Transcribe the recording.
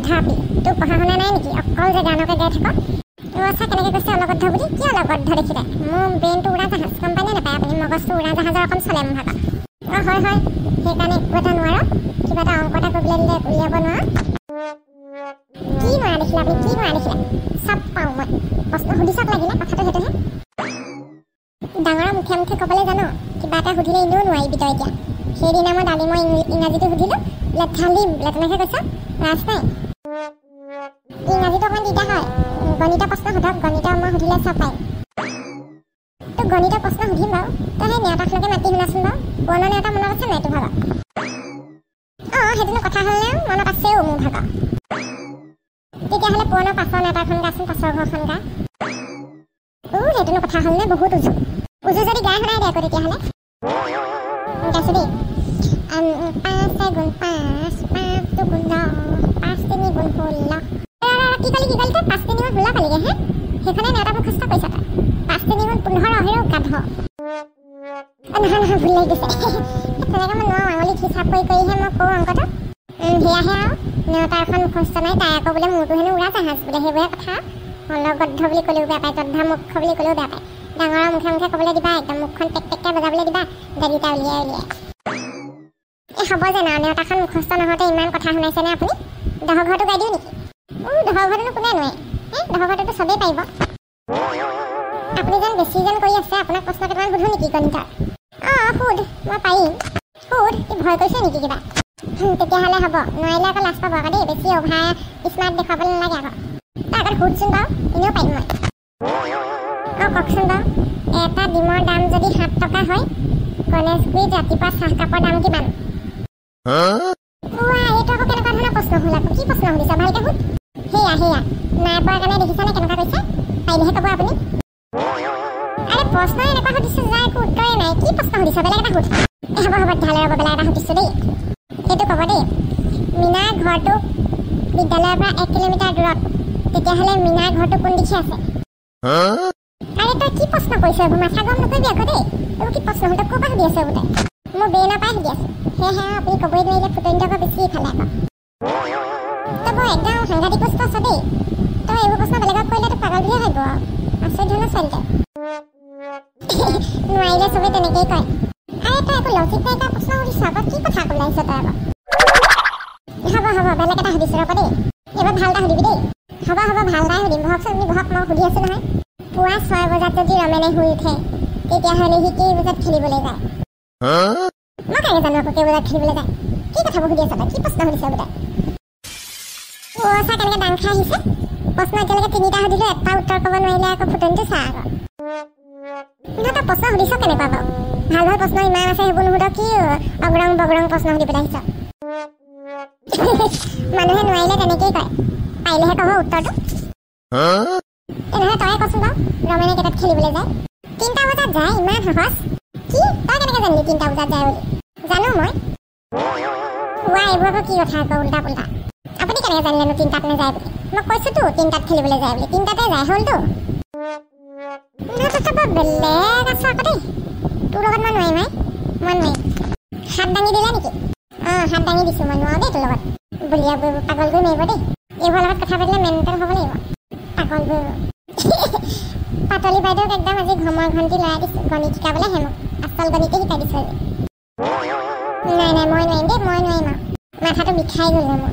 গদ্ধাপি তোৰ পঢ়া শুনা নাই নেকি অকল যে গানকে গাই থাক আচ্ছা কেনেকৈ কৈছে অলগদ্ধ বুলি কি অলগদ্ধ দেখিলে মোৰ ব্ৰেইনটো উৰাজাহাজ গম পাই নে নাপায় আপুনি মগজটো উৰাজাহাজৰ ৰকম চলে মোৰ ভাগত হয় হয় সেইকাৰণে একো এটা নোৱাৰো কিবা এটা অংক এটা কৰিবলৈ দিলে উলিয়াব নোৱাৰো কি নোৱাৰা দেখিলে আপুনি কি নোৱাৰা দেখিলে চব পাওঁ মই প্ৰশ্ন সুধি চাওক লাগিলে কথাটো সেইটোহে ডাঙৰৰ মুখে মুখে ক'বলৈ জানো কিবা এটা সুধিলে এনেও নোৱাৰিবি তই এতিয়া সেইদিনা মই ডালিমৰ ইংৰাজীটো সুধিলোঁ লেঠালিম বোলে তেনেকৈ কৈছ লাজ নাই ইংৰাজীটো অকণমান দিগদাৰ হয় গণিতৰ প্ৰশ্ন সোধক গণিতৰ মই সুধিলে চব পাই তোক গণিতৰ প্ৰশ্ন সুধিম বাৰু তই সেই নেওতাখনকে মাতি শুনাচোন বাৰু পুৰণা নেওতা মনত আছে নাই তোৰ ভাগত অঁ সেইটোনো কথা হ'লে মনত আছেও মোৰ ভাগত তেতিয়াহ'লে পুৰণা পাছৰ নেওতাখন গাচোন পাছৰ ঘৰখন গা সেইটোনো কথা হ'লনে বহুত উজু উজু যদি গাই শুনাই দে আকৌ তেতিয়াহ'লে গাইছোঁ দেই 5 গুণ 5 5 গুণ 10 5 3 গুণ 16 কি কালি তই 5 3 গুণ 16 কালিগে হে সেইখনে নেওতা মুখস্থ কৰিছ তই 5 3 গুণ 15 হেৰৌ গাধ নহয় ভুল লাগি গৈছে তেনেকৈ মই নোৱাৰোঁ আঙুলিত হিচাপ কৰি কৰিহে মই কওঁ অংকটো সেয়াহে আৰু নেওতা এখন মুখস্থ নাই তাই আকৌ বোলে মোৰটো হেনো উৰাজাহাজ বোলে সেইবোৰে কথা অলগদ্ধ বুলি ক'লেও বেয়া পায় তদ্ধা মুখ্য বুলি ক'লেও বেয়া পায় ডাঙৰৰ মুখে মুখে ক'বলৈ দিবা একদম মুখখন টেক টেককৈ বজাবলৈ দিবা দাগিটা উলিয়াই হ'ব যে না নেওতাখন মুখস্থ নহওঁতে ইমান কথা শুনাইছেনে আপুনি দহ ঘৰটো গাই দিওঁ নেকি দহ ঘৰটোনো কোনে নোৱাৰে দহ ঘৰটোতো চবেই পাৰিব আপুনি যেন বেছি যেন কৰি আছে আপোনাক প্ৰশ্ন কেইটামান সুধোঁ নেকি গণিতৰ অঁ সোধ মই পাৰিম সোধ কি ভয় কৰিছে নেকি কিবা তেতিয়াহ'লে হ'ব নোৱাৰিলে আকৌ লাজ পাব আকৌ দেই বেছি অভাৰ স্মাৰ্ট দেখুৱাবলৈ নালাগে আকৌ তাৰ আগত সোধচোন বাৰু এনেও পাৰিম মই অঁ কওকচোন বাৰু এটা ডিমৰ দাম যদি 7 টকা হয় গণেশগুৰিত ৰাতিপুৱা চাহকাপৰ দাম কিমান এইটো আকৌ কেনেকুৱা ধৰণৰ প্ৰশ্ন হ'ল আকৌ কি প্ৰশ্ন সুধিছা ভালকৈ সোধ সেয়া নাই পোৱাৰ কাৰণে দেখিছানে কেনেকুৱা কৈছে পাৰিলেহে ক'ব আপুনি আৰে প্ৰশ্ন এনেকুৱা সুধিছে যাৰ একো উত্তৰে নাই কি প্ৰশ্ন সুধিছা বেলেগ এটা সোধ হ'ব তেতিয়াহ'লে ৰ'ব বেলেগ এটা সুধিছোঁ দেই এইটো ক'ব দেই মীনাৰ ঘৰটো বিদ্যালয়ৰ পৰা 1 কিলোমিটাৰ দূৰত তেতিয়াহ'লে মীনাৰ ঘৰটো কোন দিশে আছে আৰে তই কি প্ৰশ্ন কৰিছ এইবোৰ মাথা গৰম নকৰিবি আকৌ দেই এইবোৰ কি প্ৰশ্ন হ'ল তই ক'ৰ পৰা সুধি আছে এইবোৰ মোৰ ব্ৰেইনৰ পৰাই সুধি আছে সেয়েহে আপুনি ক'বই নোৱাৰিলে ফুটনিটো বেছি ইফালে আকৌ তই বৰ একদম সাংঘাতিক বস্তু আছ দেই তই এইবোৰ প্ৰশ্ন বেলেগক কৰিলে তোৰ পাগল বুলিয়ে ভাবিব আচৰিত ধৰণৰ ছোৱালী নোৱাৰিলে চবেই তেনেকেই কয় আৰে তই একো লজিক নাই এটা প্ৰশ্ন সুধিছ আকৌ কি কথা ওলাইছ তই আকৌ হ'ব বেলেগ এটা সুধিছোঁ ৰ'ব দেই এইবাৰ ভাল এটা সুধিবি দেই হ'ব ভাল এটাই সুধিম বহকচোন আপুনি বহক মই সুধি আছোঁ নহয় পুৱা 6 বজাত যদি ৰমেনে শুই উঠে তেতিয়াহ'লে সি কেই বজাত খেলিবলৈ যায় মই কেনেকৈ জানো আকৌ কেই বজাত খেলিবলৈ যায় কি কথাবোৰ সুধি আছ তই কি প্ৰশ্ন সুধিছ বোলে চা কেনেকৈ দাং খাই আহিছে প্ৰশ্ন এতিয়ালৈকে 3টা সুধিলোঁ এটা উত্তৰ ক'ব নোৱাৰিলে আকৌ ফুটনিটো চা আকৌ তই প্ৰশ্ন সুধিছ কেনেকুৱা বাৰু ভাল প্ৰশ্ন ইমান আছে সেইবোৰ নুসুধ কি অগ্ৰং বগ্ৰং প্ৰশ্ন সুধি পেলাই আহিছ মানুহে নোৱাৰিলে তেনেকেই কয় পাৰিলেহে ক'ব উত্তৰটো তেনেহ'লে তই কচোন বাৰু ৰমেনে কেইটাত খেলিবলৈ যায় 3টা বজাত যায় ইমান সহজ কি তই কেনেকৈ জানিলি 3টা বজাত যায় বুলি জানো মই এইবোৰ আকৌ কি কথা আকৌ উল্টা পুল্টা আপুনি কেনেকৈ জানিলেনো 3টাত নাযায় বুলি মই কৈছোঁতো 3টাত খেলিবলৈ যায় বুলি 3টাতে যায় হ'লতো বেলেগ আছ আকৌ দেই তোৰ লগত মই নোৱাৰিম মই নোৱাৰিম হাত দাঙি দিলে নেকি হাত দাঙি দিছোঁ মই নোৱাৰোঁ দেই তোৰ লগত বুলিয়া পাগল কৰি মাৰিব দেই এইবোৰৰ লগত কথা পাতিলে মেণ্টেল হ'ব লাগিব পাগল কৰি পাতলি বাইদেউক একদম আজি ঘমৰ ঘণ্টি লৰাই দিছোঁ গণিত শিকাবলৈ হেমক আচল গণিতে শিকাই দিছোঁ নাই মই নোৱাৰিম দেই মই নোৱাৰিম আৰু মাথাটো বিষাই গ'ল মোৰ